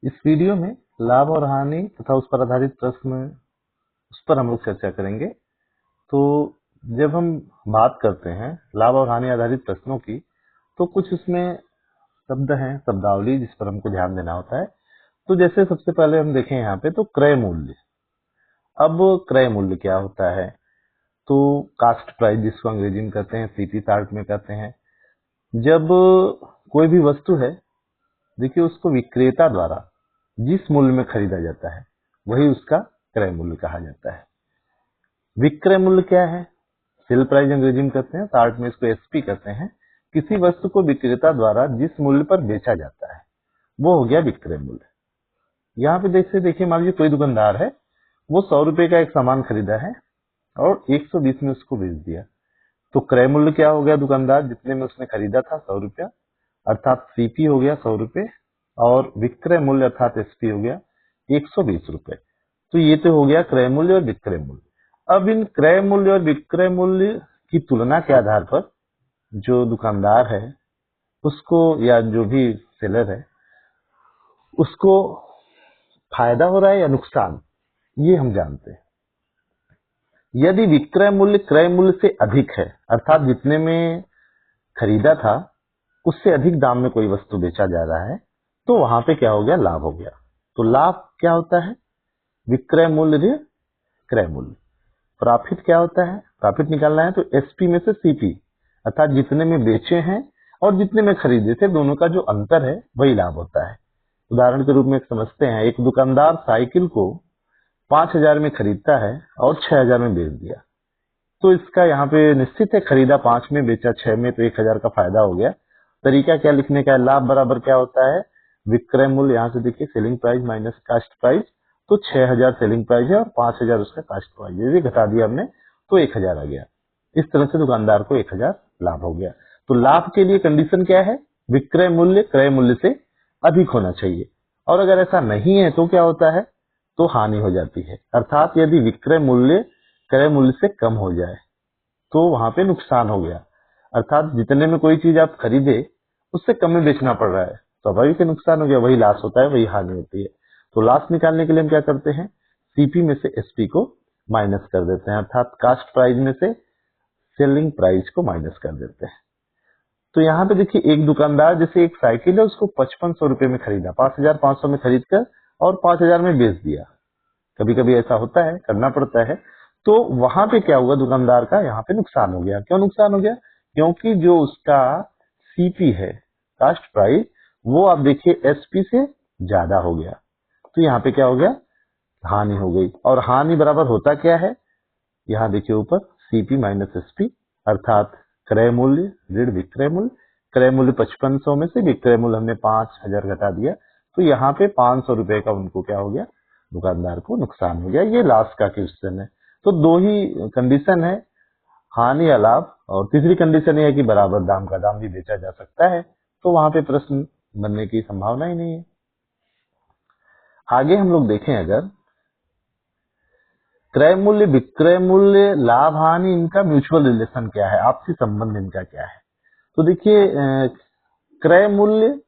इस वीडियो में लाभ और हानि तथा उस पर आधारित प्रश्न, उस पर हम लोग चर्चा करेंगे। तो जब हम बात करते हैं लाभ और हानि आधारित प्रश्नों की, तो कुछ उसमें शब्द हैं, शब्दावली, जिस पर हमको ध्यान देना होता है। तो जैसे सबसे पहले हम देखें यहाँ पे, तो क्रय मूल्य। अब क्रय मूल्य क्या होता है? तो कास्ट प्राइस, जिसको अंग्रेजी में कहते हैं, सीपी चार्ट में कहते हैं। जब कोई भी वस्तु है, देखिए, उसको विक्रेता द्वारा जिस मूल्य में खरीदा जाता है वही उसका क्रय मूल्य कहा जाता है। विक्रय मूल्य क्या है? सेल प्राइस अंग्रेजी में कहते हैं, चार्ट में इसको एसपी कहते हैं। किसी वस्तु को विक्रेता द्वारा जिस मूल्य पर बेचा जाता है वो हो गया विक्रय मूल्य। यहाँ पे देखिए, मान लीजिए कोई दुकानदार है, वो 100 रुपए का एक सामान खरीदा है और 120 में उसको बेच दिया। तो क्रय मूल्य क्या हो गया? दुकानदार जितने में उसने खरीदा था 100 रुपया, अर्थात सीपी हो गया 100 रुपए, और विक्रय मूल्य अर्थात एसपी हो गया 120 रुपए। तो ये तो हो गया क्रय मूल्य और विक्रय मूल्य। अब इन क्रय मूल्य और विक्रय मूल्य की तुलना के आधार पर जो दुकानदार है उसको, या जो भी सेलर है, उसको फायदा हो रहा है या नुकसान, ये हम जानते हैं। यदि विक्रय मूल्य क्रय मूल्य से अधिक है, अर्थात जितने में खरीदा था उससे अधिक दाम में कोई वस्तु बेचा जा रहा है, तो वहां पे क्या हो गया? लाभ हो गया। तो लाभ क्या होता है? विक्रय मूल्य क्रय मूल्य। प्रॉफिट क्या होता है? प्रॉफिट निकालना है तो एसपी में से सीपी, अर्थात जितने में बेचे हैं और जितने में खरीदे थे, दोनों का जो अंतर है वही लाभ होता है। उदाहरण के रूप में एक समझते हैं। एक दुकानदार साइकिल को 5,000 में खरीदता है और 6,000 में बेच दिया। तो इसका यहाँ पे निश्चित है, खरीदा 5 में, बेचा 6 में, तो 1,000 का फायदा हो गया। तरीका क्या लिखने का है? लाभ बराबर क्या होता है? विक्रय मूल्य, यहाँ से देखिए, selling price minus cost price. तो 6,000 सेलिंग प्राइस है और 5,000 उसका कास्ट प्राइस है, ये घटा दिया हमने तो 1,000 आ गया। इस तरह से दुकानदार को 1,000 लाभ हो गया। तो लाभ के लिए कंडीशन क्या है? विक्रय मूल्य क्रय मूल्य से अधिक होना चाहिए। और अगर ऐसा नहीं है तो क्या होता है? तो हानि हो जाती है। अर्थात यदि विक्रय मूल्य क्रय मूल्य से कम हो जाए तो वहां पे नुकसान हो गया। अर्थात जितने में कोई चीज आप खरीदे उससे कम में बेचना पड़ रहा है, स्वाभाविक नुकसान हो गया, वही लॉस होता है, वही हानि होती है। तो लॉस निकालने के लिए हम क्या करते हैं? सीपी में से एसपी को माइनस कर देते हैं, अर्थात कास्ट प्राइस में से सेलिंग प्राइस को माइनस कर देते हैं। तो यहाँ पे देखिए, एक दुकानदार, जैसे एक साइकिल है, उसको 5500 रुपए में खरीदा, 5,500 में खरीद कर और 5,000 में बेच दिया। कभी कभी ऐसा होता है, करना पड़ता है। तो वहां पे क्या हुआ? दुकानदार का यहाँ पे नुकसान हो गया। क्यों नुकसान हो गया? क्योंकि जो उसका सीपी है, कास्ट प्राइस, वो आप देखिए एसपी से ज्यादा हो गया। तो यहाँ पे क्या हो गया? हानि हो गई। और हानि बराबर होता क्या है? यहाँ देखिए ऊपर, सीपी माइनस एसपी, अर्थात क्रय मूल्य ऋण विक्रय मूल्य। क्रय मूल्य 5500 में से विक्रय मूल्य हमने 5,000 घटा दिया, तो यहाँ पे 500 रुपए का उनको क्या हो गया? दुकानदार को नुकसान हो गया। ये लास्ट का क्वेश्चन है। तो दो ही कंडीशन है, हानि या लाभ, और तीसरी कंडीशन ये है कि बराबर दाम का दाम भी बेचा जा सकता है। तो वहां पे प्रश्न बनने की संभावना ही नहीं है। आगे हम लोग देखें, अगर क्रय मूल्य विक्रय मूल्य लाभ हानि, इनका म्यूचुअल रिलेशन क्या है, आपसी संबंध इनका क्या है? तो देखिए, क्रय मूल्य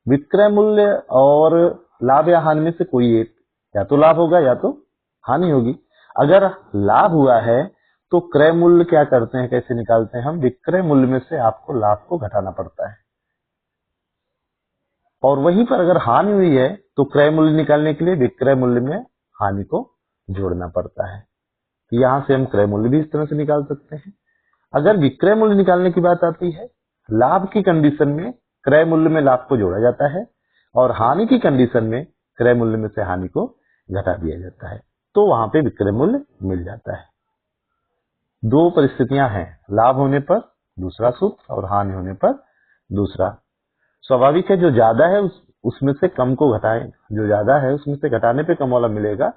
विक्रय मूल्य और लाभ या हानि में से कोई एक, या तो लाभ होगा या तो हानि होगी। अगर लाभ हुआ है तो क्रय मूल्य क्या करते हैं, कैसे निकालते हैं हम? विक्रय मूल्य में से आपको लाभ को घटाना पड़ता है। और वहीं पर अगर हानि हुई है तो क्रय मूल्य निकालने के लिए विक्रय मूल्य में हानि को जोड़ना पड़ता है। तो यहां से हम क्रय मूल्य भी इस तरह से निकाल सकते हैं। अगर विक्रय मूल्य निकालने की बात आती है, लाभ की कंडीशन में क्रय मूल्य में लाभ को जोड़ा जाता है और हानि की कंडीशन में क्रय मूल्य में से हानि को घटा दिया जाता है, तो वहां पे विक्रय मूल्य मिल जाता है। दो परिस्थितियां हैं, लाभ होने पर दूसरा सूत्र और हानि होने पर दूसरा। स्वाभाविक है, जो ज्यादा है उसमें से कम को घटाएं, जो ज्यादा है उसमें से घटाने पे कम वाला मिलेगा,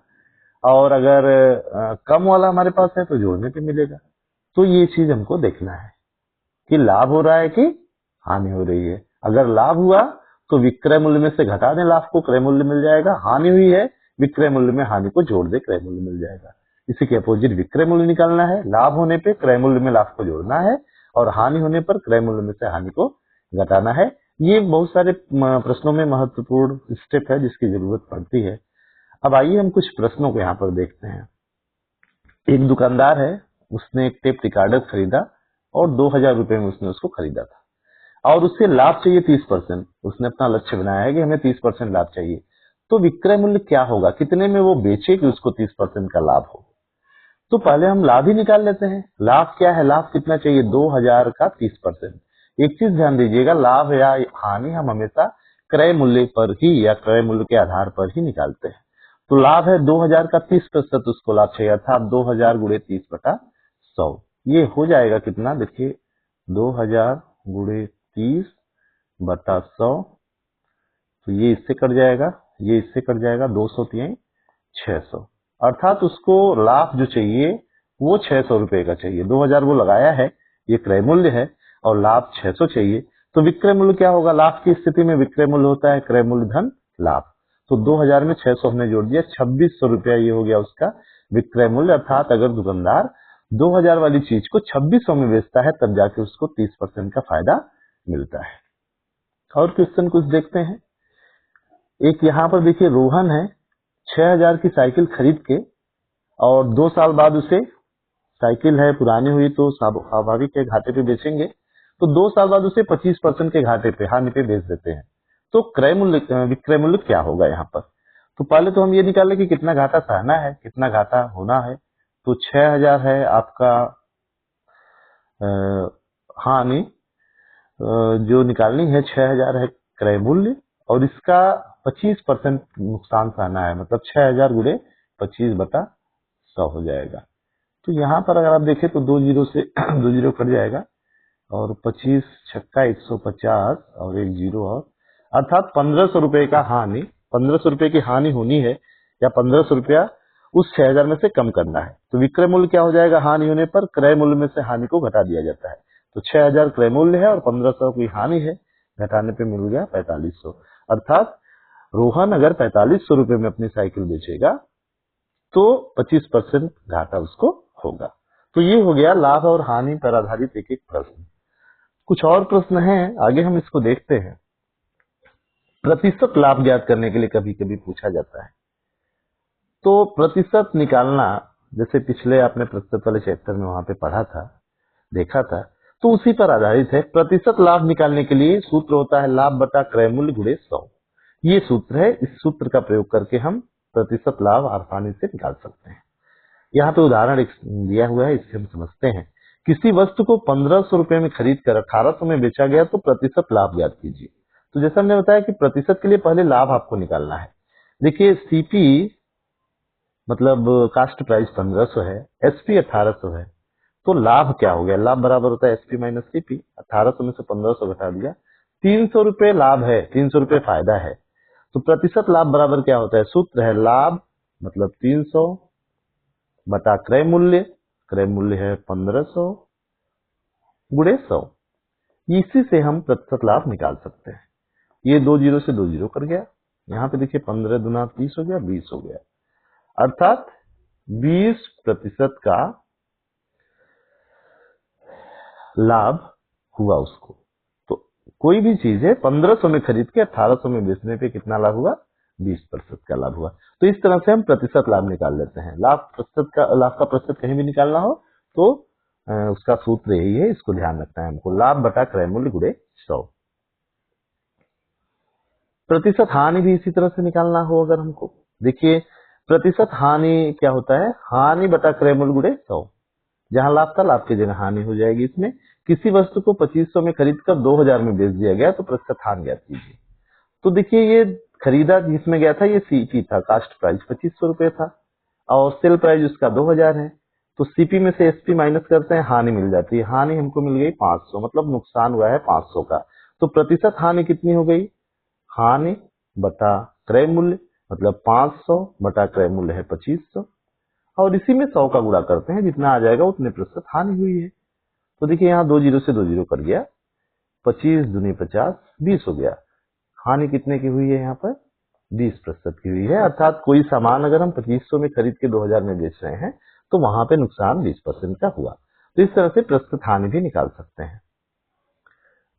और अगर कम वाला हमारे पास है तो जोड़ने पे मिलेगा। तो ये चीज हमको देखना है कि लाभ हो रहा है कि हानि हो रही है। अगर लाभ हुआ तो विक्रय मूल्य में से घटा दें लाभ को, क्रय मूल्य मिल जाएगा। हानि हुई है, विक्रय मूल्य में हानि को जोड़ दे, क्रय मूल्य मिल जाएगा। इसी के अपोजिट विक्रय मूल्य निकालना है। लाभ होने पे क्रय मूल्य में लाभ को जोड़ना है और हानि होने पर क्रय मूल्य में से हानि को घटाना है। ये बहुत सारे प्रश्नों में महत्वपूर्ण स्टेप है जिसकी जरूरत पड़ती है। अब आइए हम कुछ प्रश्नों को यहाँ पर देखते हैं। एक दुकानदार है, उसने एक टेप रिकॉर्डर खरीदा और 2000 रुपए में उसने उसको खरीदा था और उससे लाभ चाहिए 30%। उसने अपना लक्ष्य बनाया है कि हमें 30% लाभ चाहिए। तो विक्रय मूल्य क्या होगा, कितने में वो बेचे कि उसको 30% का लाभ हो। तो पहले हम लाभ ही निकाल लेते हैं। लाभ क्या है, लाभ कितना चाहिए, 2000 का 30%। एक चीज ध्यान दीजिएगा, लाभ या हानि हम हमेशा क्रय मूल्य पर ही या क्रय मूल्य के आधार पर ही निकालते हैं। तो लाभ है 2000 का 30%, उसको लाभ चाहिए था 2000 गुणे 30/100। ये हो जाएगा कितना, देखिए 2000 गुणे 30/100। तो ये इससे कट जाएगा, ये इससे कट जाएगा, 200 3 600। अर्थात उसको लाभ जो चाहिए वो 600 रुपए का चाहिए। 2000 वो लगाया है, ये क्रय मूल्य है, और लाभ 600 चाहिए। तो विक्रय मूल्य क्या होगा, लाभ की स्थिति में विक्रय मूल्य होता है क्रय मूल्य धन लाभ। तो 2000 में 600 हमने जोड़ दिया, 2600 रुपया ये हो गया उसका विक्रय मूल्य। अर्थात अगर दुकानदार 2000 वाली चीज को 2600 में बेचता है तब जाके उसको 30% का फायदा मिलता है। और क्वेश्चन कुछ देखते हैं। एक यहाँ पर देखिए, रोहन है, 6000 की साइकिल खरीद के और 2 साल बाद उसे, साइकिल है पुरानी हुई तो स्वाभाविक है घाटे पे बेचेंगे, तो 2 साल बाद उसे 25% के घाटे पे, हानि पे बेच देते हैं। तो क्रय मूल्य विक्रय मूल्य क्या होगा यहाँ पर। तो पहले तो हम ये निकालें कि कितना घाटा सहना है, कितना घाटा होना है। तो 6000 है आपका हानि, जो निकालनी है 6000 है क्रय मूल्य, और इसका 25% नुकसान सहना है, मतलब 6000 गुणे 25/100 हो जाएगा। तो यहाँ पर अगर आप देखें तो 2 जीरो से 2 जीरो कट जाएगा, और 25 छक्का 150 और 1 जीरो, और अर्थात 1500 रुपए का हानि, 1500 रुपए की हानि होनी है, या 1500 रुपया उस 6000 में से कम करना है। तो विक्रय मूल्य क्या हो जाएगा, हानि होने पर क्रय मूल्य में से हानि को घटा दिया जाता है। तो 6000 क्रय मूल्य है और 1500 की हानि है, घटाने पे मिल गया 4500। अर्थात रोहन अगर 4500 रुपए में अपनी साइकिल बेचेगा तो 25% घाटा उसको होगा। तो ये हो गया लाभ और हानि पर आधारित एक एक प्रश्न। कुछ और प्रश्न हैं, आगे हम इसको देखते हैं। प्रतिशत लाभ ज्ञात करने के लिए कभी कभी पूछा जाता है। तो प्रतिशत निकालना, जैसे पिछले आपने प्रतिशत वाले चैप्टर में वहां पे पढ़ा था, देखा था, तो उसी पर आधारित है। प्रतिशत लाभ निकालने के लिए सूत्र होता है लाभ बटा क्रय मूल्य गुणे 100। ये सूत्र है, इस सूत्र का प्रयोग करके हम प्रतिशत लाभ आसानी से निकाल सकते हैं। यहाँ पे उदाहरण एक दिया हुआ है, इससे हम समझते हैं। किसी वस्तु को 1500 रुपए में खरीद कर 1800 में बेचा गया तो प्रतिशत लाभ ज्ञात कीजिए। तो जैसा हमने बताया कि प्रतिशत के लिए पहले लाभ आपको निकालना है। देखिए सीपी मतलब कास्ट प्राइस 1500 है, एसपी 1800 है, तो लाभ क्या हो गया, लाभ बराबर होता है एसपी माइनस सीपी। 1800 में से 1500 घटा दिया, 300 रुपए लाभ है, 300 रुपए फायदा है। तो प्रतिशत लाभ बराबर क्या होता है, सूत्र है लाभ मतलब 300 बटा क्रय मूल्य, क्रय मूल्य है 1500 गुणे 100। इसी से हम प्रतिशत लाभ निकाल सकते हैं। ये 2 जीरो से 2 जीरो कर गया, यहाँ पे देखिए 15 दूना 30 हो गया, 20 हो गया, अर्थात 20% का लाभ हुआ उसको। तो कोई भी चीज है 1500 में खरीद के 1800 में बेचने पे कितना लाभ हुआ, 20% का लाभ हुआ। तो इस तरह से हम प्रतिशत लाभ निकाल लेते हैं। लाभ का प्रतिशत कहीं भी निकालना हो तो उसका सूत्र यही है, इसको ध्यान रखना है हमको, लाभ बटा क्रय मूल्य गुणे 100। प्रतिशत हानि भी इसी तरह से निकालना हो अगर हमको, देखिए प्रतिशत हानि क्या होता है, हानि बटा क्रय मूल्य गुणे 100। जहां लाभ था लाभ की जगह हानि हो जाएगी। इसमें किसी वस्तु को 2500 में खरीद कर 2000 में बेच दिया गया तो प्रतिशत हानि ज्ञात कीजिए। तो देखिए ये खरीदा जिसमें गया था ये सीपी था, कास्ट प्राइस 2500 रुपए था, और सेल प्राइस उसका 2000 है। तो सीपी में से एसपी माइनस करते हैं, हानि मिल जाती है, हानि हमको मिल गई 500, मतलब नुकसान हुआ है 500 का। तो प्रतिशत हानि कितनी हो गई, हानि बटा क्रय मूल्य, मतलब 500 बटा क्रय मूल्य है 2500, और इसी में 100 का गुणा करते हैं, जितना आ जाएगा उतने प्रतिशत हानि हुई है। तो देखिए यहाँ 2 जीरो से 2 जीरो कट गया, 25 दूनी 50, 20 हो गया। हानि कितने की हुई है यहाँ पर, 20% की हुई है। अर्थात कोई सामान अगर हम 2500 में खरीद के 2000 में बेच रहे हैं तो वहां पे नुकसान 20% का हुआ। तो इस तरह से प्रतिशत हानि भी निकाल सकते हैं।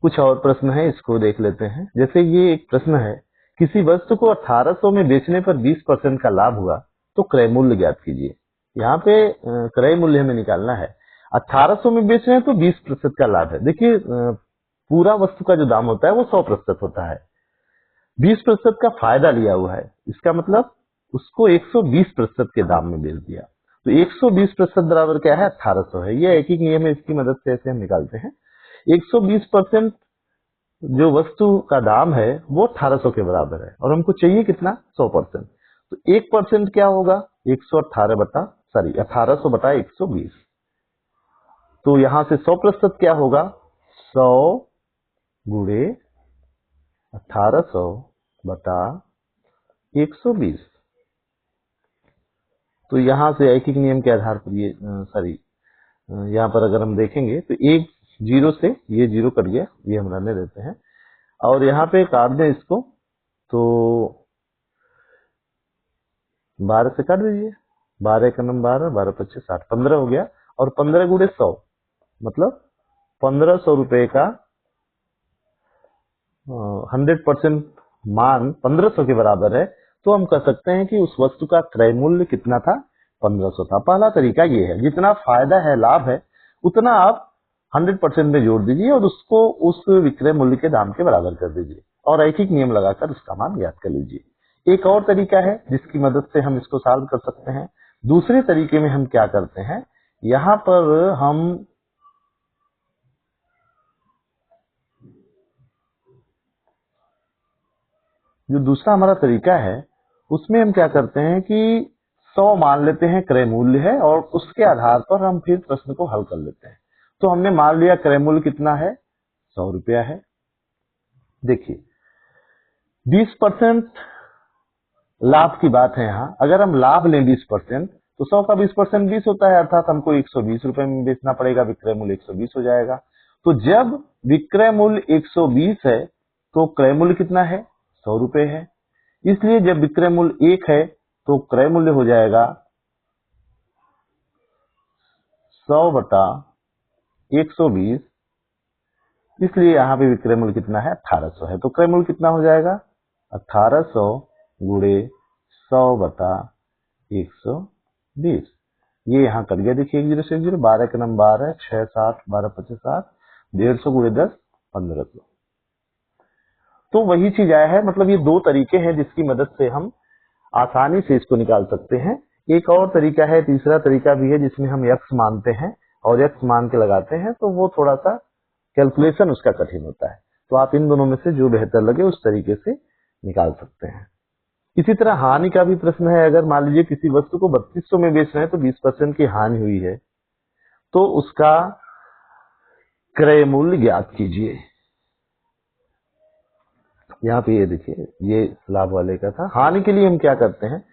कुछ और प्रश्न है, इसको देख लेते हैं। जैसे ये एक प्रश्न है, किसी वस्तु को 1800 में बेचने पर 20% का लाभ हुआ तो क्रय मूल्य ज्ञात कीजिए। यहाँ पे क्रय मूल्य हमें निकालना है। 1800 में बेच रहे हैं तो 20% का लाभ है। देखिए पूरा वस्तु का जो दाम होता है वो 100% होता है, 20% का फायदा लिया हुआ है, इसका मतलब उसको 120% के दाम में बेच दिया। तो 120% बराबर क्या है? 1800 है। ये एक ही नियम है, इसकी मदद से ऐसे हम निकालते हैं। 120% जो वस्तु का दाम है वो 1800 के बराबर है और हमको चाहिए कितना? 100%। तो 1% क्या होगा? 1800 बटा 120। तो यहां से 100% क्या होगा? 100 गुणे 1800 बटा 120। तो यहां से ऐकिक नियम के आधार पर ये यहाँ पर अगर हम देखेंगे तो एक जीरो से ये जीरो कट गया, ये हम रहने देते हैं और यहाँ पे काट दें इसको तो 12 से काट दीजिए, 12 का नंबर 12, 12 पच्चीस 60, 15 हो गया और 15 गुणे 100 मतलब 1500 रुपए का 100% मान 1500 के बराबर है। तो हम कह सकते हैं कि उस वस्तु का क्रय मूल्य कितना था? 1500 था। पहला तरीका ये है, जितना फायदा है, लाभ है, उतना आप 100% में जोड़ दीजिए और उसको उस विक्रय मूल्य के दाम के बराबर कर दीजिए और ऐकिक नियम लगाकर उसका मान ज्ञात कर लीजिए। एक और तरीका है जिसकी मदद से हम इसको सॉल्व कर सकते हैं। दूसरे तरीके में हम क्या करते हैं, यहाँ पर हम जो दूसरा हमारा तरीका है उसमें हम क्या करते हैं कि 100 मान लेते हैं क्रय मूल्य है और उसके आधार पर हम फिर प्रश्न को हल कर लेते हैं। तो हमने मान लिया क्रय मूल्य कितना है? 100 रुपया है। देखिए 20% लाभ की बात है। यहाँ अगर हम लाभ लें 20% तो 100 का 20% 20 होता है, अर्थात हमको 120 रुपए में बेचना पड़ेगा, विक्रय मूल्य 120 हो जाएगा। तो जब विक्रय मूल्य 120 है तो क्रय मूल्य कितना है? 100 रुपए है। इसलिए जब विक्रय मूल्य 1 है तो क्रय मूल्य हो जाएगा 100 बटा 120। इसलिए यहाँ पे विक्रय मूल्य कितना है? 1800 है। तो क्रय मूल्य कितना हो जाएगा? 1800 गुणे 100 बटा 120। ये यहाँ कट गया, देखिए 1 जीरो से 1 जीरो, 12 का नंबर 12, 6 60, 12 25 60, 150 गुणे 10 1500। तो वही चीज आया है। मतलब ये दो तरीके हैं जिसकी मदद से हम आसानी से इसको निकाल सकते हैं। एक और तरीका है, तीसरा तरीका भी है, जिसमें हम यक्स मानते हैं और यक्स मान के लगाते हैं, तो वो थोड़ा सा कैलकुलेशन उसका कठिन होता है। तो आप इन दोनों में से जो बेहतर लगे उस तरीके से निकाल सकते हैं। इसी तरह हानि का भी प्रश्न है। अगर मान लीजिए किसी वस्तु को 3200 में बेच रहे हैं तो 20% की हानि हुई है, तो उसका क्रय मूल्य ज्ञात कीजिए। यहाँ पे ये देखिए, ये लाभ वाले का था। हानि के लिए हम क्या करते हैं,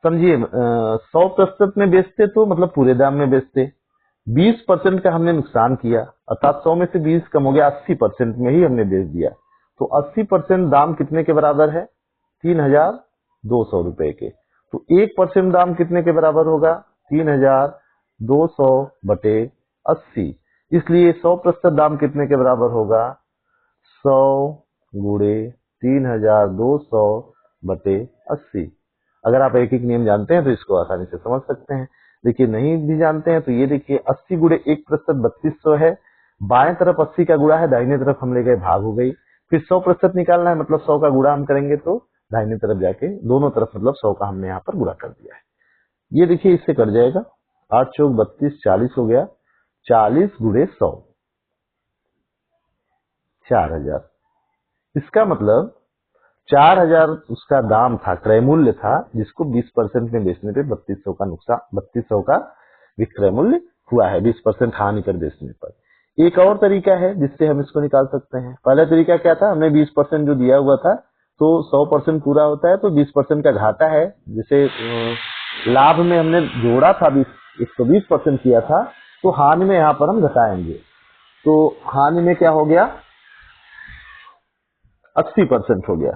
समझिए 100% में बेचते तो मतलब पूरे दाम में बेचते, 20% का हमने नुकसान किया, अर्थात 100 में से 20 कम हो गया, 80% में ही हमने बेच दिया। तो 80% दाम कितने के बराबर है? 3200 रुपए के। तो 1% दाम कितने के बराबर होगा? 3200 बटे 80। इसलिए 100% दाम कितने के बराबर होगा? 100 गुणे 3200 बटे 80। अगर आप एक एक नियम जानते हैं तो इसको आसानी से समझ सकते हैं। देखिए नहीं भी जानते हैं तो ये देखिए 80 गुणे 1% 3200 है, बाएं तरफ 80 का गुणा है, दाहिने तरफ हम ले गए भाग हो गई। फिर 100% निकालना है, मतलब 100 का गुणा हम करेंगे तो दाहिने तरफ जाके दोनों तरफ मतलब 100 का हमने यहाँ पर गुणा कर दिया है। ये देखिए इससे कट जाएगा, 8 चौक 32, 40 हो गया, 40 गुणे 100 4000। इसका मतलब 4000 उसका दाम था, क्रय मूल्य था, जिसको 20% में बेचने पे 3200 का नुकसान, 3200 का विक्रय मूल्य हुआ है 20% हानि कर बेचने पर। एक और तरीका है जिससे हम इसको निकाल सकते हैं। पहला तरीका क्या था, हमने 20% जो दिया हुआ था तो 100% पूरा होता है तो 20% का घाटा है। जैसे लाभ में हमने जोड़ा था 120% किया था, तो हानि में यहाँ पर हम घटाएंगे। तो हानि में क्या हो गया? 80% हो गया,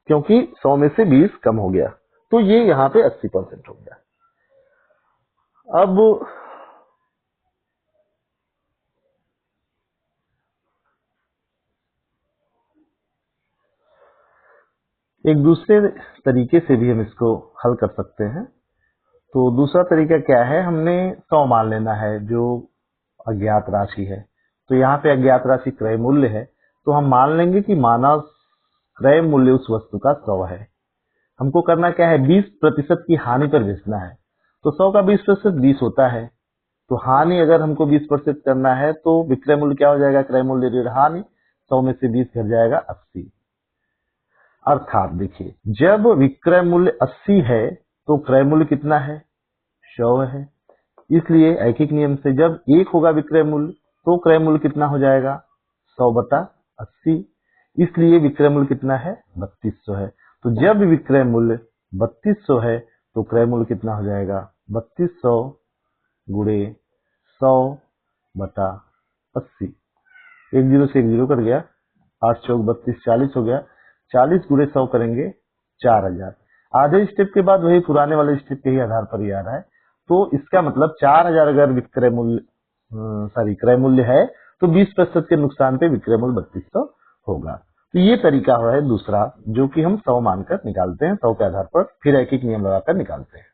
क्योंकि 100 में से 20 कम हो गया, तो ये यहाँ पे 80% हो गया। अब एक दूसरे तरीके से भी हम इसको हल कर सकते हैं। तो दूसरा तरीका क्या है, हमने 100 मान लेना है जो अज्ञात राशि है। तो यहाँ पे अज्ञात राशि क्रय मूल्य है, तो हम मान लेंगे कि माना क्रय मूल्य उस वस्तु का 100 है। हमको करना क्या है, 20% की हानि पर बेचना है। तो 100 का 20% 20 होता है। तो हानि अगर हमको 20% करना है तो विक्रय मूल्य क्या हो जाएगा, क्रय मूल्य ऋण हानि, 100 में से 20 घट जाएगा 80। अर्थात देखिए, जब विक्रय मूल्य 80 है तो क्रय मूल्य कितना है, 100 है। इसलिए ऐकिक नियम से जब 1 होगा विक्रय मूल्य तो क्रय मूल्य कितना हो जाएगा, 100/80। इसलिए विक्रय मूल्य कितना है, 3200 है। तो जब विक्रय मूल्य 3200 है तो क्रय मूल्य कितना हो जाएगा, 3200 गुणे 100/80। एक जीरो से एक जीरो कट गया, 8 चौक 32, 40 हो गया। 40 गुणे 100 करेंगे 4000। आधे स्टेप के बाद वही पुराने वाले स्टेप के ही आधार पर ही आ रहा है। तो इसका मतलब 4000 अगर विक्रय मूल्य क्रय मूल्य है तो 20% के नुकसान पे विक्रय मूल्य 3200 होगा। तो ये तरीका है दूसरा, जो कि हम 100 मानकर निकालते हैं, 100 के आधार पर फिर एक एक नियम लगाकर निकालते हैं।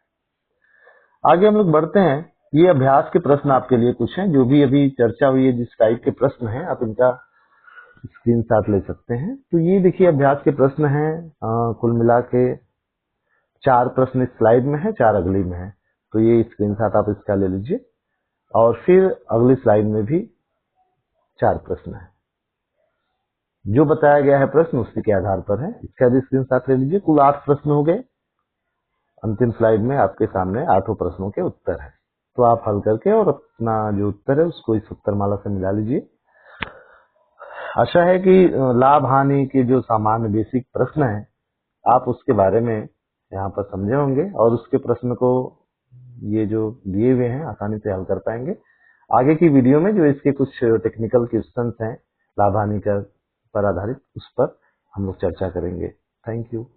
आगे हम लोग बढ़ते हैं। ये अभ्यास के प्रश्न आपके लिए कुछ हैं, जो भी अभी चर्चा हुई है, जिस टाइप के प्रश्न हैं आप इनका स्क्रीनशॉट ले सकते हैं। तो ये देखिए अभ्यास के प्रश्न हैं, कुल मिला के 4 प्रश्न इस स्लाइड में है, 4 अगली में है। तो ये स्क्रीनशॉट आप इसका ले लीजिए और फिर अगली स्लाइड में भी 4 प्रश्न है। जो बताया गया है प्रश्न उसी के आधार पर है, इसका भी स्क्रीनशॉट ले लीजिए। कुल 8 प्रश्न हो गए। अंतिम स्लाइड में आपके सामने 8 प्रश्नों के उत्तर है। तो आप हल करके और अपना जो उत्तर है उसको इस उत्तर माला से मिला लीजिए। आशा है कि लाभ हानि के जो सामान्य बेसिक प्रश्न है आप उसके बारे में यहाँ पर समझे होंगे और उसके प्रश्न को ये जो दिए हुए हैं आसानी से हल कर पाएंगे। आगे की वीडियो में जो इसके कुछ टेक्निकल क्वेश्चंस हैं लाभ हानि पर आधारित, उस पर हम लोग चर्चा करेंगे। Thank you.